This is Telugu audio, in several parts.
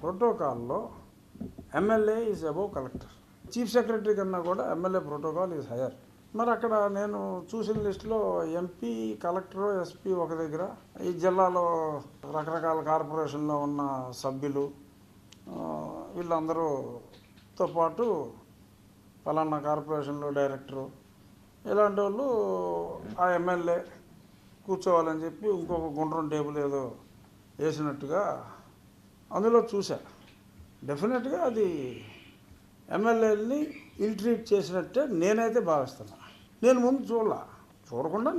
ప్రోటోకాల్లో MLA is above collector. Chief secretary కన్నా కూడా ఎమ్మెల్యే ప్రోటోకాల్ ఈజ్ హయ్యర్. మరి అక్కడ నేను చూసిన లిస్టులో ఎంపీ, కలెక్టర్, ఎస్పీ ఒక దగ్గర, ఈ జిల్లాలో రకరకాల కార్పొరేషన్లో ఉన్న సభ్యులు వీళ్ళందరూతో పాటు పలానా కార్పొరేషన్లో డైరెక్టరు ఇలాంటి వాళ్ళు ఆ ఎమ్మెల్యే కూర్చోవాలని చెప్పి ఇంకొక గుండ్రం టేబుల్ ఏదో వేసినట్టుగా అందులో చూసా. డెఫినెట్గా అది ఎమ్మెల్యేని ఇల్ట్రీట్ చేసినట్టే నేనైతే భావిస్తున్నా. నేను ముందు చూడకుండా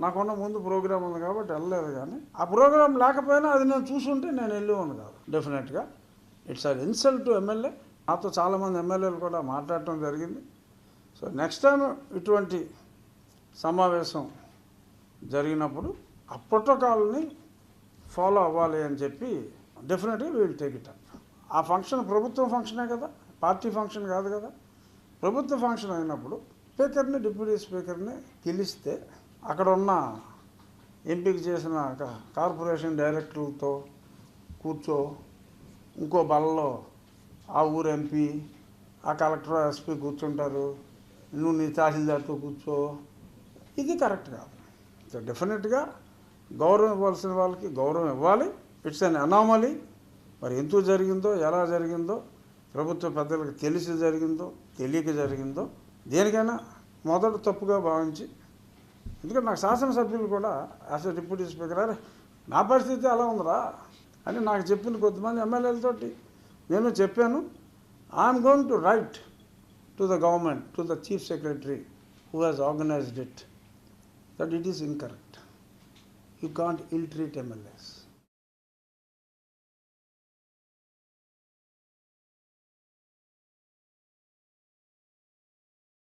నాకున్న ముందు ప్రోగ్రాం ఉంది కాబట్టి వెళ్ళలేదు. కానీ ఆ ప్రోగ్రాం లేకపోయినా అది నేను చూసుంటే నేను వెళ్ళేవాడిని కాదు. డెఫినెట్గా it's an insult to MLA. నాతో చాలామంది ఎమ్మెల్యేలు కూడా మాట్లాడటం జరిగింది. సో నెక్స్ట్ టైం ఇటువంటి సమావేశం జరిగినప్పుడు ఆ ప్రోటోకాల్ని ఫాలో అవ్వాలి అని చెప్పి డెఫినెట్గా వీల్ టేక్ ఇట్ అప్. ఆ ఫంక్షన్ ప్రభుత్వం ఫంక్షనే కదా, పార్టీ ఫంక్షన్ కాదు కదా. ప్రభుత్వ ఫంక్షన్ అయినప్పుడు స్పీకర్ని, డిప్యూటీ స్పీకర్ని పిలిస్తే అక్కడ ఉన్న ఎంపిక చేసిన కార్పొరేషన్ డైరెక్టర్లతో కూర్చో, ఇంకో బలలో ఆ ఊరు ఎంపీ, ఆ కలెక్టర్, ఎస్పీ కూర్చుంటారు, నువ్వు నీ తహసీల్దార్తో కూర్చో, ఇది కరెక్ట్ కాదు. సో డెఫినెట్గా గౌరవం ఇవ్వాల్సిన వాళ్ళకి గౌరవం ఇవ్వాలి. It's an anomaly. మరి ఎందుకు జరిగిందో, ఎలా జరిగిందో, ప్రభుత్వ పెద్దలకు తెలిసి జరిగిందో, తెలియక జరిగిందో, దేనికైనా మొదట తప్పుగా భావించి, ఎందుకంటే నాకు శాసనసభ్యులు కూడా యాజ్ ఎ డిప్యూటీ స్పీకర్ అరే నా పరిస్థితి అలా ఉందిరా అని నాకు చెప్పిన కొద్దిమంది ఎమ్మెల్యేలతోటి నేను చెప్పాను. I'm going to right to the government, to the chief secretary who has organised it, that it is incorrect. You can't ill-treat MLAs.